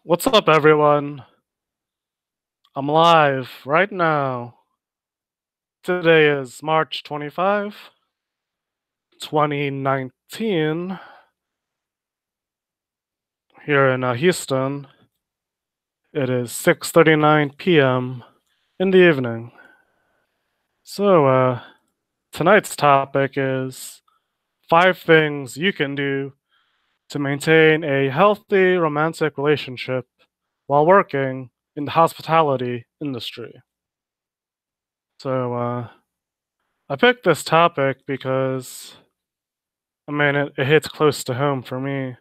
What's up, everyone? I'm live right now. Today is March 25, 2019, here in Houston. It is 6:39 p.m. in the evening. So, tonight's topic is 5 things you can do to maintain a healthy romantic relationship while working in the hospitality industry. So, I picked this topic because it hits close to home for me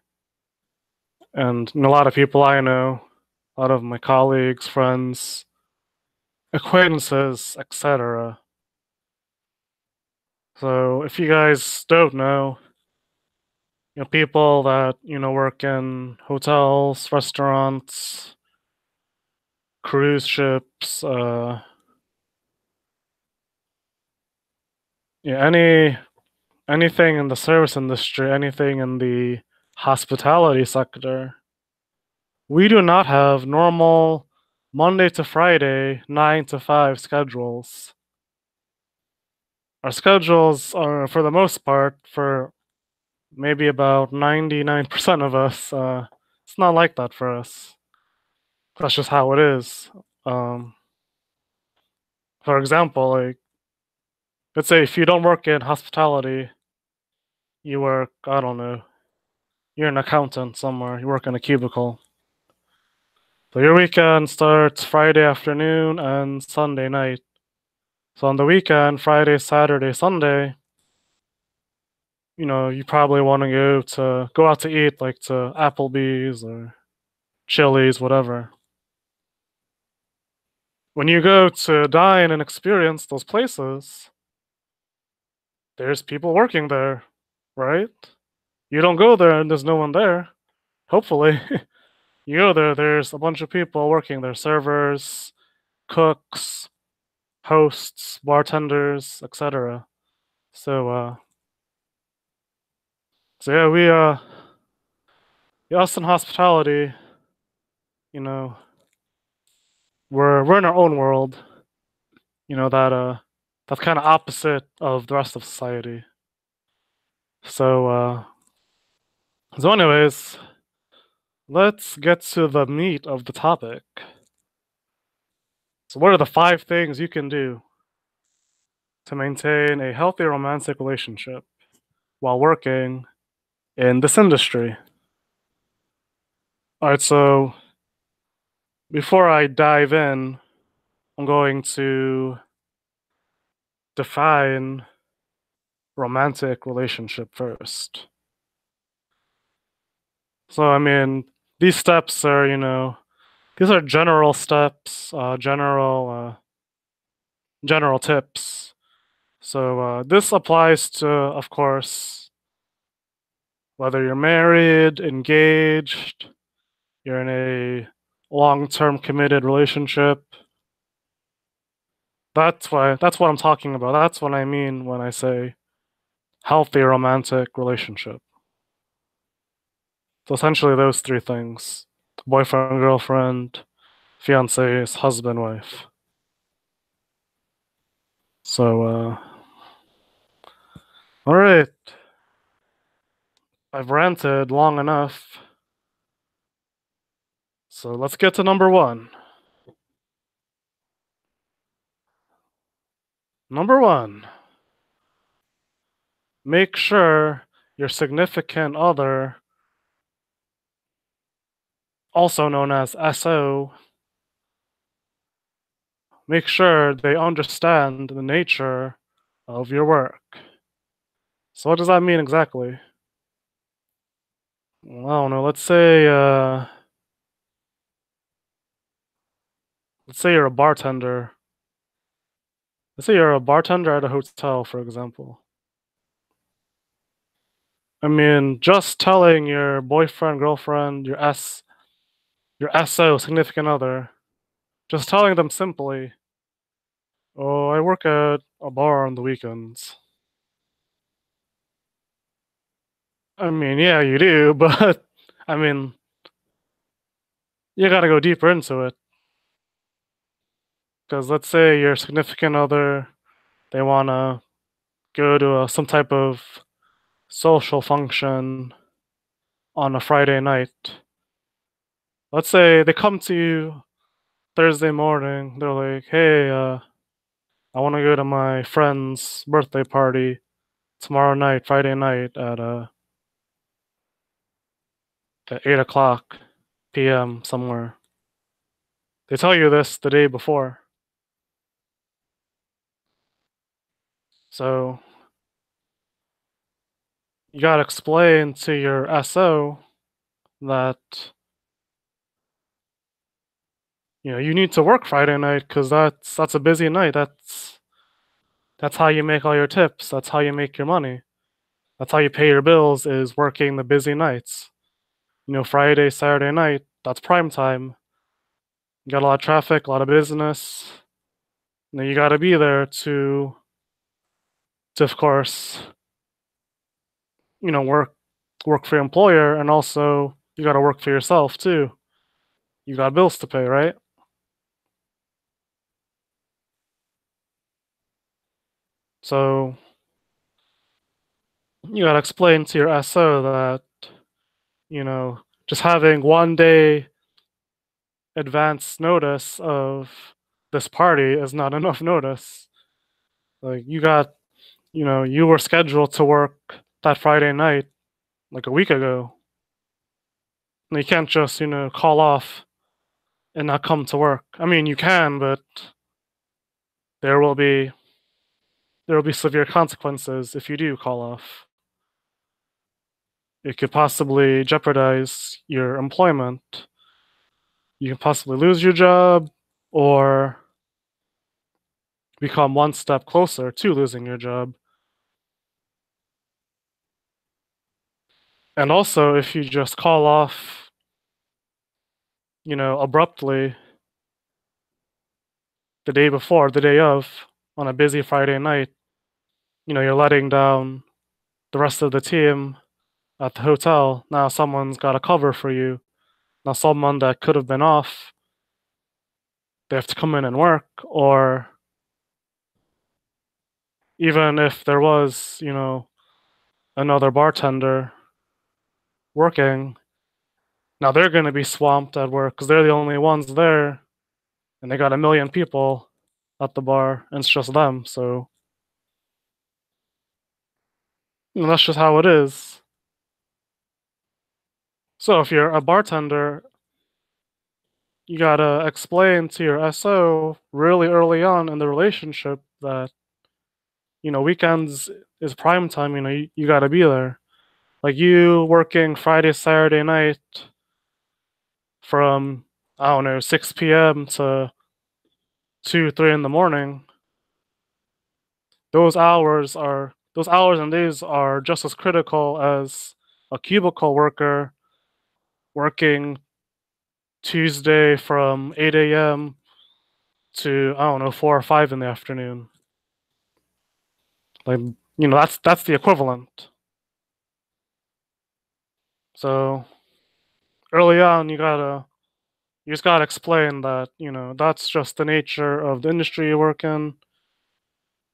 and a lot of people I know, a lot of my colleagues, friends, acquaintances, etc. So if you guys don't know, people that, work in hotels, restaurants, cruise ships, yeah, anything in the service industry, anything in the hospitality sector, we do not have normal Monday to Friday, 9 to 5 schedules. Our schedules are, for the most part, for maybe about 99% of us, it's not like that for us. That's just how it is. Um, for example, like, let's say if you don't work in hospitality, you work, I don't know, you're an accountant somewhere, you work in a cubicle. So your weekend starts Friday afternoon and Sunday night. So on the weekend, Friday, Saturday, Sunday, you probably want to go out to eat, like to Applebee's or Chili's, whatever. When you go to dine and experience those places, there's people working there, right? You don't go there and there's no one there. Hopefully, you go there, there's a bunch of people working there, servers, cooks, hosts, bartenders, etc. So, yeah, us in hospitality, you know, we're in our own world. That's kind of opposite of the rest of society. So, anyways, let's get to the meat of the topic. So, what are the 5 things you can do to maintain a healthy romantic relationship while working in this industry? All right, so before I dive in, I'm going to define romantic relationship first. So, these steps are, these are general steps, general tips. So this applies to, of course, whether you're married, engaged, you're in a long-term committed relationship. That's what I'm talking about. That's what I mean when I say healthy romantic relationship. So essentially those 3 things: boyfriend, girlfriend, fiancés, husband, wife. So all right. I've ranted long enough. So let's get to number 1. Number 1, make sure your significant other, also known as SO, make sure they understand the nature of your work. So what does that mean exactly? Well, I don't know. Let's say you're a bartender. Let's say you're a bartender at a hotel, for example. Just telling your boyfriend, girlfriend, your SO, significant other, just telling them simply, "Oh, I work at a bar on the weekends." Yeah, you do, but I mean, you gotta go deeper into it. Because let's say your significant other, they wanna go to some type of social function on a Friday night. Let's say they come to you Thursday morning. They're like, "Hey, I want to go to my friend's birthday party tomorrow night, Friday night at 8 o'clock p.m. somewhere." They tell you this the day before, so you gotta explain to your SO that you need to work Friday night because that's a busy night. That's how you make all your tips. That's how you make your money. That's how you pay your bills is working the busy nights. Friday, Saturday night, that's prime time. You got a lot of traffic, a lot of business. You got to be there to of course, work for your employer, and also you got to work for yourself too. You got bills to pay, right? So you got to explain to your SO that you know just having 1 day advance notice of this party is not enough notice. Like you were scheduled to work that Friday night like a week ago. And you can't just, call off and not come to work. I mean, you can, but there will be there will be severe consequences if you do call off. It could possibly jeopardize your employment. You can possibly lose your job or become one step closer to losing your job. And also, if you just call off, abruptly the day before, the day of, on a busy Friday night, you're letting down the rest of the team at the hotel. Now someone's got to cover for you. Now someone that could have been off, they have to come in and work, or even if there was, another bartender working, now they're going to be swamped at work because they're the only ones there, and they got a million people at the bar, and it's just them. So that's just how it is. So if you're a bartender, you gotta explain to your SO really early on in the relationship that weekends is prime time. You gotta be there. Like you working Friday, Saturday night from I don't know 6 p.m. to 2, 3 in the morning. Those hours and days are just as critical as a cubicle worker working Tuesday from 8 a.m. to I don't know 4 or 5 in the afternoon. Like that's the equivalent. So early on, you just gotta explain that that's just the nature of the industry you work in.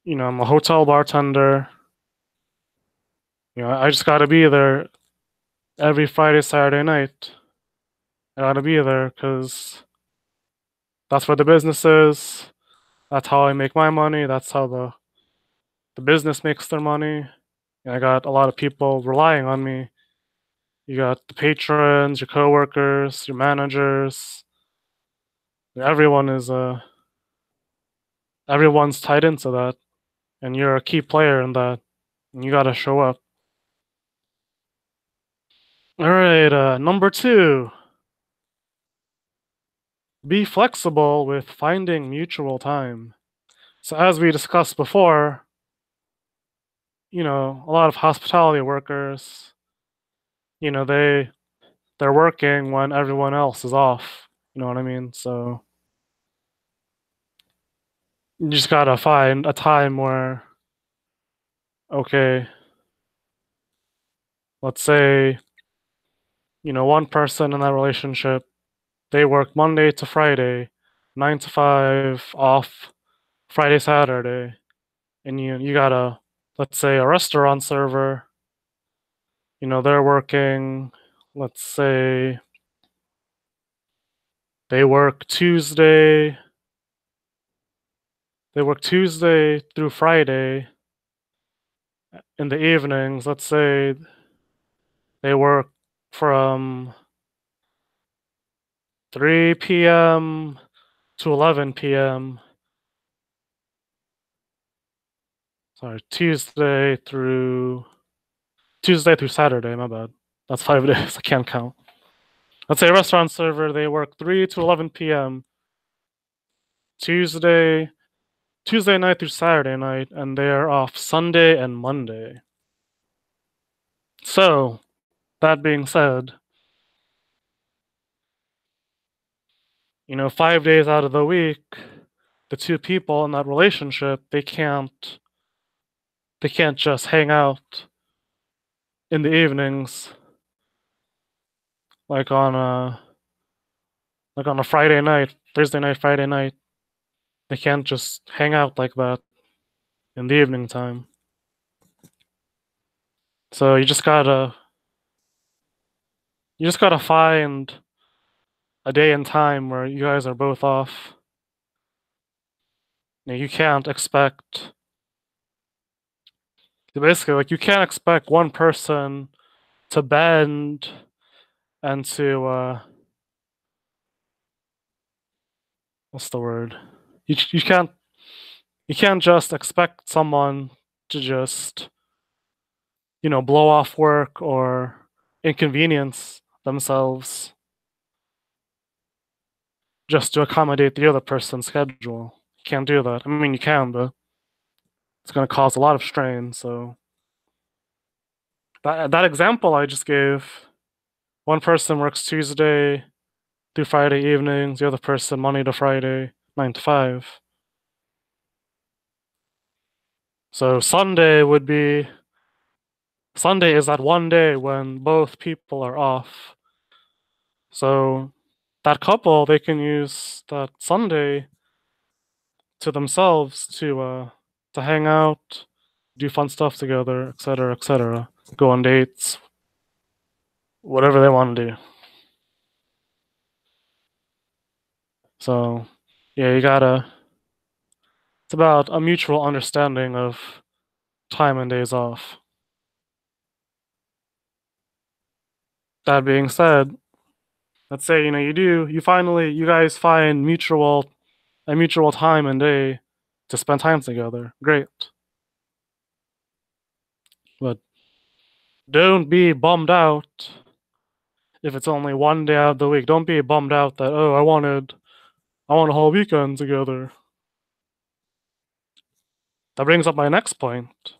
I'm a hotel bartender. I just gotta be there every Friday, Saturday night. I gotta be there because that's where the business is. That's how I make my money. That's how the business makes their money. And I got a lot of people relying on me. You got the patrons, your coworkers, your managers. Everyone is everyone's tied into that, and you're a key player in that. And you gotta show up. All right, number two, be flexible with finding mutual time. So as we discussed before, a lot of hospitality workers, you know, they they're working when everyone else is off. You know what I mean? So you just gotta find a time where, okay, let's say, one person in that relationship, they work Monday to Friday, 9 to 5, off Friday, Saturday. And you got let's say a restaurant server, they're working, let's say they work Tuesday, through Friday in the evenings. Let's say they work from 3 p.m. to 11 p.m. Sorry, Tuesday through Saturday, my bad. That's 5 days. I can't count. Let's say a restaurant server, they work 3 to 11 p.m. Tuesday night through Saturday night, and they are off Sunday and Monday. So, that being said, 5 days out of the week, the two people in that relationship, they can't just hang out in the evenings like on a Friday night, Thursday night, Friday night. They can't just hang out like that in the evening time. So you just gotta find a day and time where you guys are both off. You can't expect basically, like, you can't expect one person to bend and to what's the word? You can't just expect someone to just blow off work or inconvenience themselves just to accommodate the other person's schedule. You can't do that. I mean, you can, but it's going to cause a lot of strain. So that example I just gave, one person works Tuesday through Friday evenings, the other person Monday to Friday, 9 to 5. So Sunday is that one day when both people are off. So that couple, they can use that Sunday to themselves to hang out, do fun stuff together, etc., etc. Go on dates, whatever they want to do. So, yeah, it's about a mutual understanding of time and days off. That being said, let's say, you guys find a mutual time and day to spend time together. Great. But don't be bummed out if it's only one day out of the week. Don't be bummed out that, oh, I want a whole weekend together. That brings up my next point.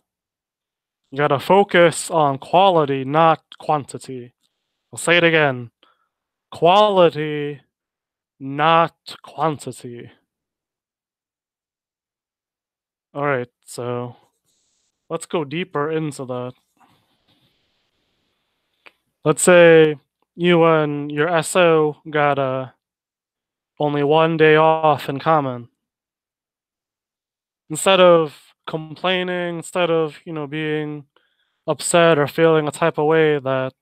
You gotta focus on quality, not quantity. I'll say it again. Quality, not quantity. Alright, so let's go deeper into that. Let's say you and your SO got only one day off in common. Instead of complaining, instead of, being upset or feeling a type of way that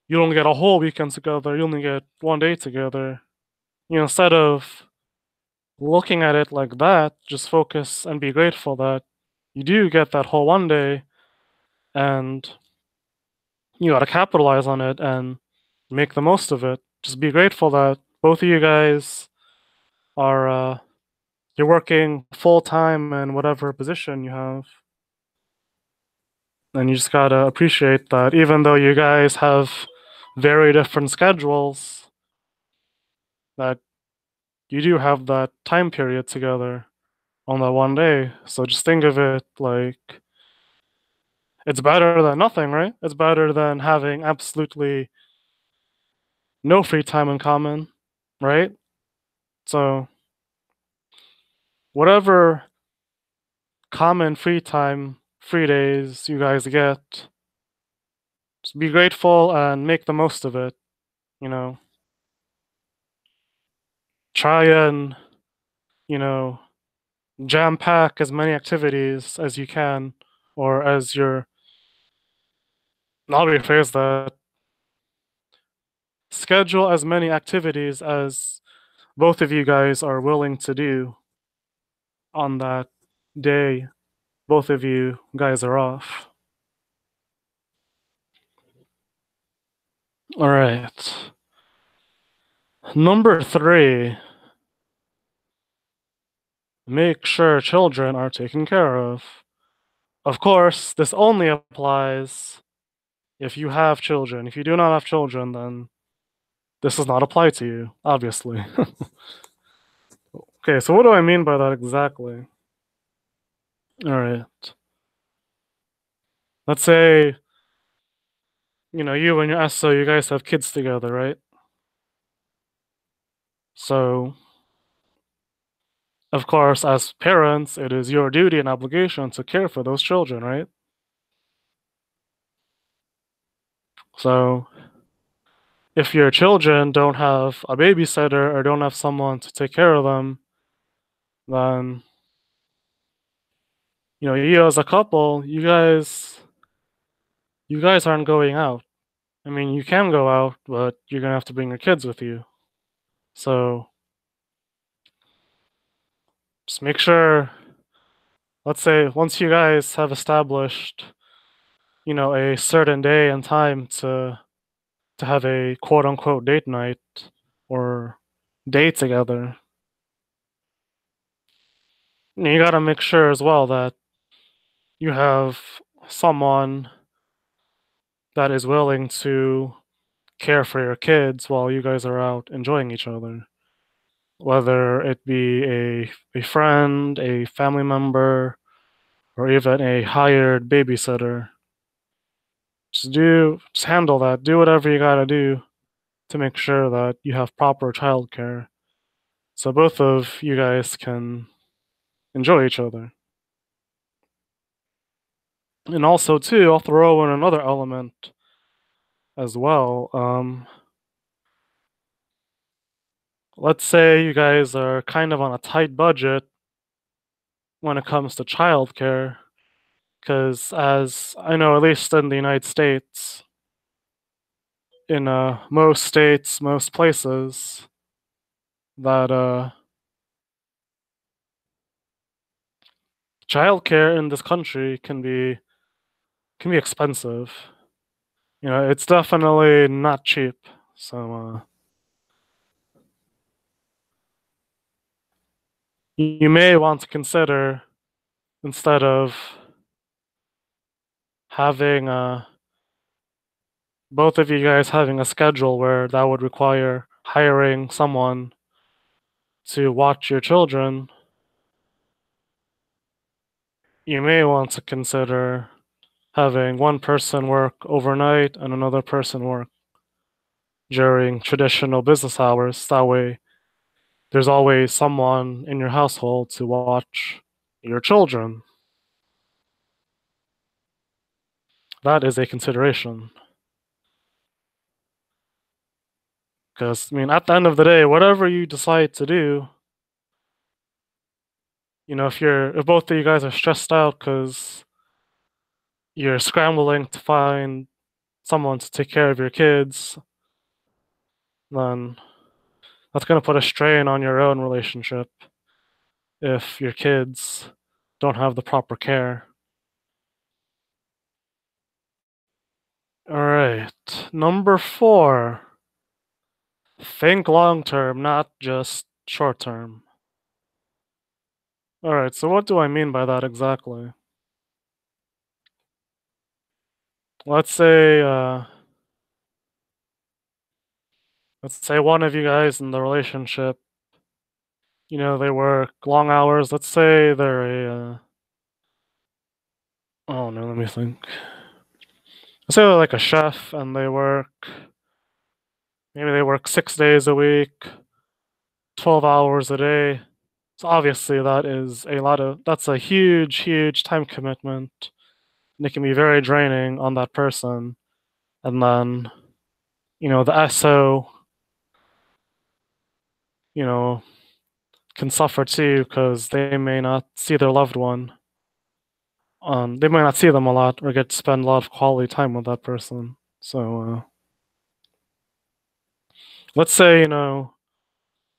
you don't get a whole weekend together, you only get one day together, instead of looking at it like that, just focus and be grateful that you do get that whole one day, and you gotta capitalize on it and make the most of it. Just be grateful that both of you guys are you're working full time in whatever position you have. And you just gotta appreciate that even though you guys have very different schedules, that you do have that time period together on that one day. So just think of it like it's better than nothing, right? It's better than having absolutely no free time in common, right? So whatever common free days you guys get, just be grateful and make the most of it, you know. try and, you know, jam pack as many activities as you can, or as your, I'll rephrase that, schedule as many activities as both of you guys are willing to do on that day both of you guys are off. All right. Number 3, make sure children are taken care of. Of course, this only applies if you have children. If you do not have children, then this does not apply to you, obviously. Okay, so what do I mean by that exactly? All right. Let's say, you and your SO, you guys have kids together, right? So, of course, as parents, it is your duty and obligation to care for those children, right? So, if your children don't have a babysitter or don't have someone to take care of them, then you as a couple, you guys aren't going out. I mean, you can go out, but you're gonna have to bring your kids with you. So just make sure, let's say once you guys have established, a certain day and time to have a quote unquote date night or date together, you gotta make sure as well that you have someone that is willing to care for your kids while you guys are out enjoying each other. Whether it be a friend, a family member, or even a hired babysitter. Just handle that. Do whatever you gotta do to make sure that you have proper childcare so both of you guys can enjoy each other. And also too, I'll throw in another element as well. Let's say you guys are kind of on a tight budget when it comes to childcare, because as I know, at least in the United States, in most states, most places, that childcare in this country can be expensive. It's definitely not cheap. So you may want to consider, instead of having both of you guys having a schedule where that would require hiring someone to watch your children, you may want to consider having one person work overnight and another person work during traditional business hours. That way, there's always someone in your household to watch your children. That is a consideration. Because, I mean, at the end of the day, whatever you decide to do, if both of you guys are stressed out because you're scrambling to find someone to take care of your kids, then that's going to put a strain on your own relationship if your kids don't have the proper care. All right. Number 4, think long term, not just short term. All right. So, what do I mean by that exactly? Let's say, one of you guys in the relationship, they work long hours. Let's say they're oh no, let me think. Let's say they're like a chef and maybe they work 6 days a week, 12 hours a day. So obviously that's a huge, huge time commitment. And it can be very draining on that person. And then, the SO, can suffer too because they may not see their loved one. They might not see them a lot or get to spend a lot of quality time with that person. So let's say,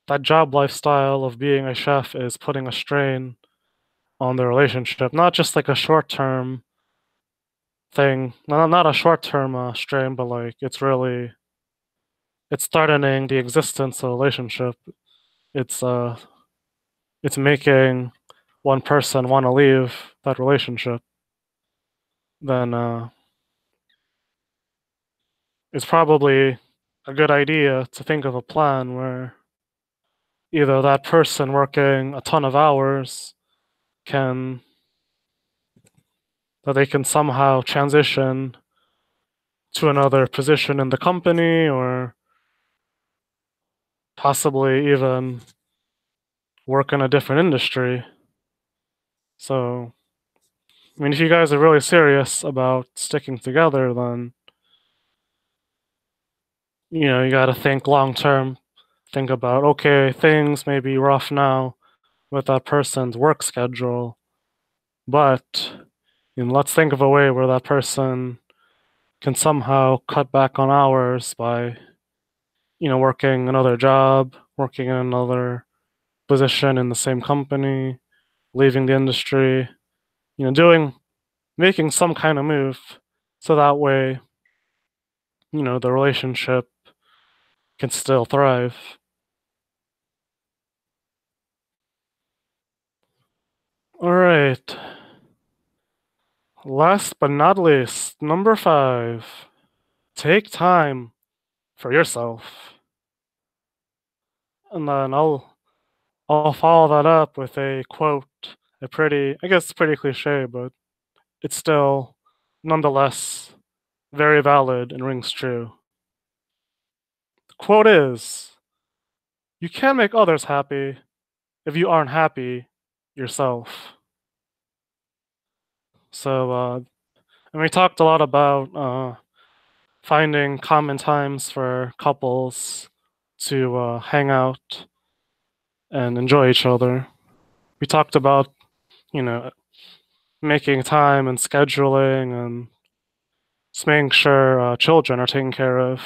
that job lifestyle of being a chef is putting a strain on the relationship, not just like a short term thing, not a short term strain, but like it's threatening the existence of the relationship. It's uh it's making one person want to leave that relationship. Then it's probably a good idea to think of a plan where either that person working a ton of hours can that they can somehow transition to another position in the company or possibly even work in a different industry. So, I mean, if you guys are really serious about sticking together, then, you got to think long term. Think about, okay, things may be rough now with that person's work schedule, but let's think of a way where that person can somehow cut back on hours by, working another job, working in another position in the same company, leaving the industry, making some kind of move so that way, the relationship can still thrive. All right. Last but not least, number 5, take time for yourself. And then I'll follow that up with a quote, I guess it's pretty cliche, but it's still nonetheless very valid and rings true. The quote is, "You can't make others happy if you aren't happy yourself." So, and we talked a lot about finding common times for couples to hang out and enjoy each other. We talked about, you know, making time and scheduling and just making sure children are taken care of.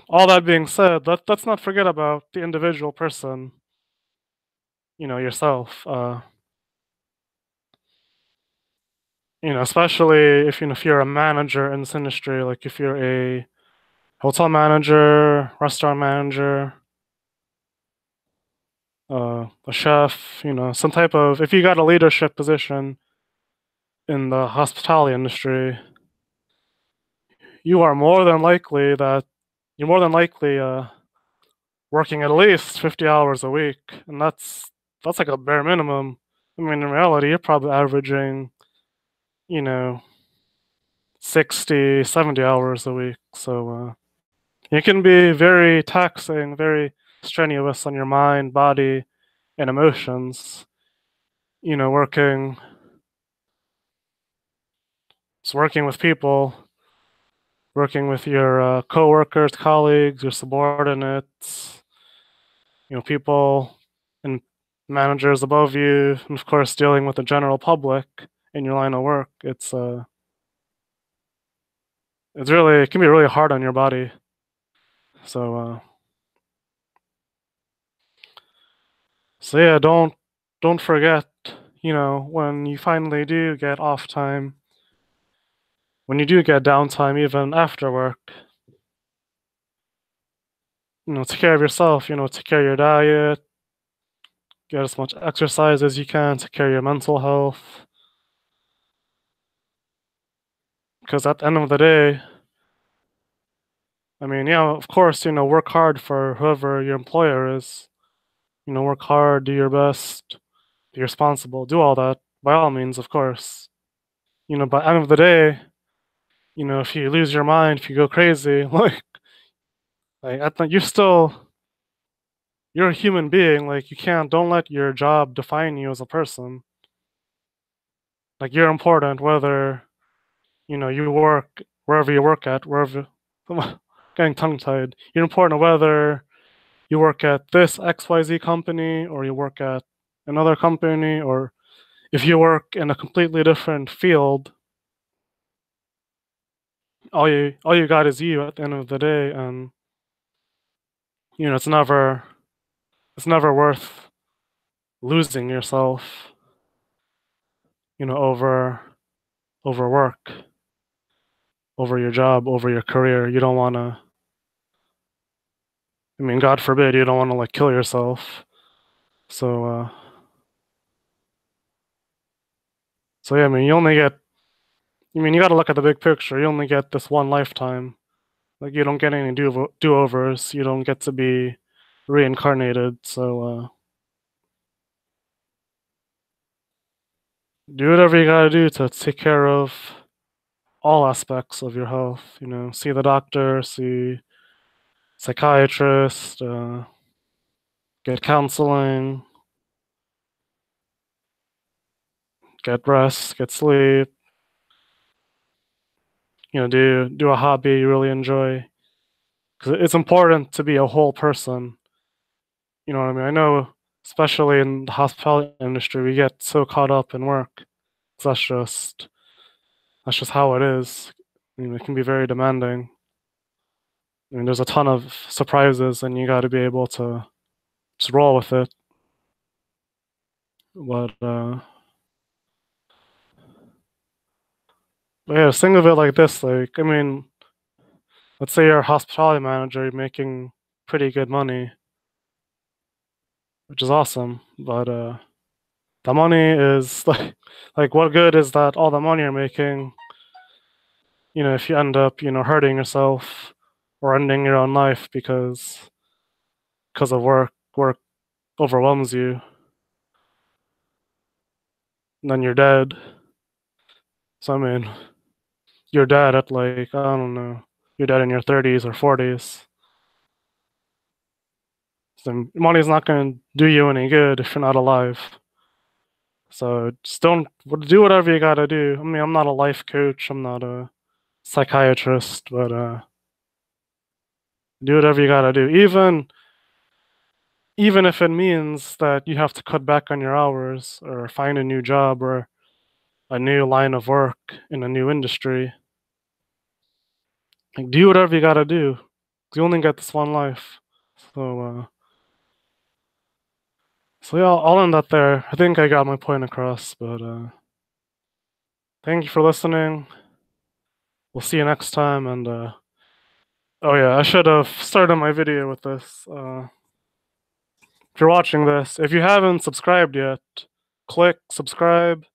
All that being said, let's not forget about the individual person, yourself. Especially if you're a manager in this industry, like if you're a hotel manager, restaurant manager, a chef, some type of, if you got a leadership position in the hospitality industry, you are more than likely that you're more than likely working at least 50 hours a week, and that's like a bare minimum. I mean, in reality, you're probably averaging, you know, 60, 70 hours a week. So it can be very taxing, very strenuous on your mind, body, and emotions. Working, it's working with people, working with your coworkers, colleagues, your subordinates, people and managers above you, and of course dealing with the general public in your line of work. It can be really hard on your body. So yeah, don't forget, when you finally do get off time, when you do get downtime, even after work, take care of yourself. Take care of your diet, get as much exercise as you can, take care of your mental health. Because at the end of the day, I mean, yeah, of course, work hard for whoever your employer is. Work hard, do your best, be responsible, do all that by all means, of course. But at the end of the day, if you lose your mind, if you go crazy, I think you're a human being. Like don't let your job define you as a person. Like you're important whether you work wherever you work at, wherever. Getting tongue tied. You're important whether you work at this XYZ company, or you work at another company, or if you work in a completely different field, all you got is you at the end of the day, and it's never worth losing yourself, over work, over your job, over your career. You don't want to. I mean, God forbid, you don't want to like kill yourself. So, so yeah, I mean, you only get. I mean, you got to look at the big picture. You only get this one lifetime. Like, you don't get any do-overs. You don't get to be reincarnated. So, do whatever you gotta do to take care of all aspects of your health. See the doctor, see psychiatrist, get counseling, get rest, get sleep. Do a hobby you really enjoy. Because it's important to be a whole person. You know what I mean? I know, especially in the hospitality industry, we get so caught up in work. 'Cause that's just how it is. It can be very demanding. There's a ton of surprises, and you got to be able to just roll with it. But yeah, just think of it like this. Like, I mean, let's say you're a hospitality manager, you're making pretty good money, which is awesome. But the money is like what good is that all the money you're making, if you end up, hurting yourself or ending your own life because of work overwhelms you, and then you're dead. So I mean, you're dead at like, I don't know, you're dead in your 30s or 40s. So money's not going to do you any good if you're not alive. So just don't do whatever you gotta do. I mean, I'm not a life coach, I'm not a psychiatrist, but do whatever you gotta do. Even if it means that you have to cut back on your hours or find a new job or a new line of work in a new industry. Like, do whatever you gotta do. 'Cause you only get this one life. So yeah, I'll end that there. I think I got my point across, but thank you for listening. We'll see you next time, and oh yeah, I should have started my video with this. If you're watching this, if you haven't subscribed yet, click subscribe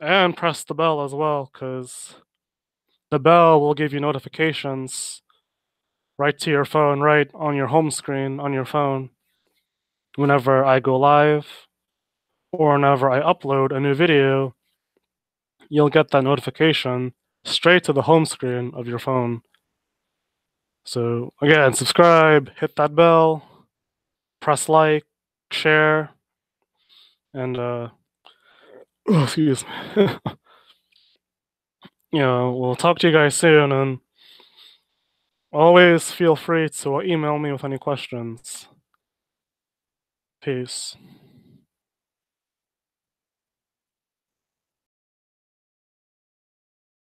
and press the bell as well, because the bell will give you notifications right to your phone, right on your home screen on your phone, whenever I go live or whenever I upload a new video. You'll get that notification straight to the home screen of your phone. So again, subscribe, hit that bell, press like, share, and excuse me. We'll talk to you guys soon, and always feel free to email me with any questions. Peace.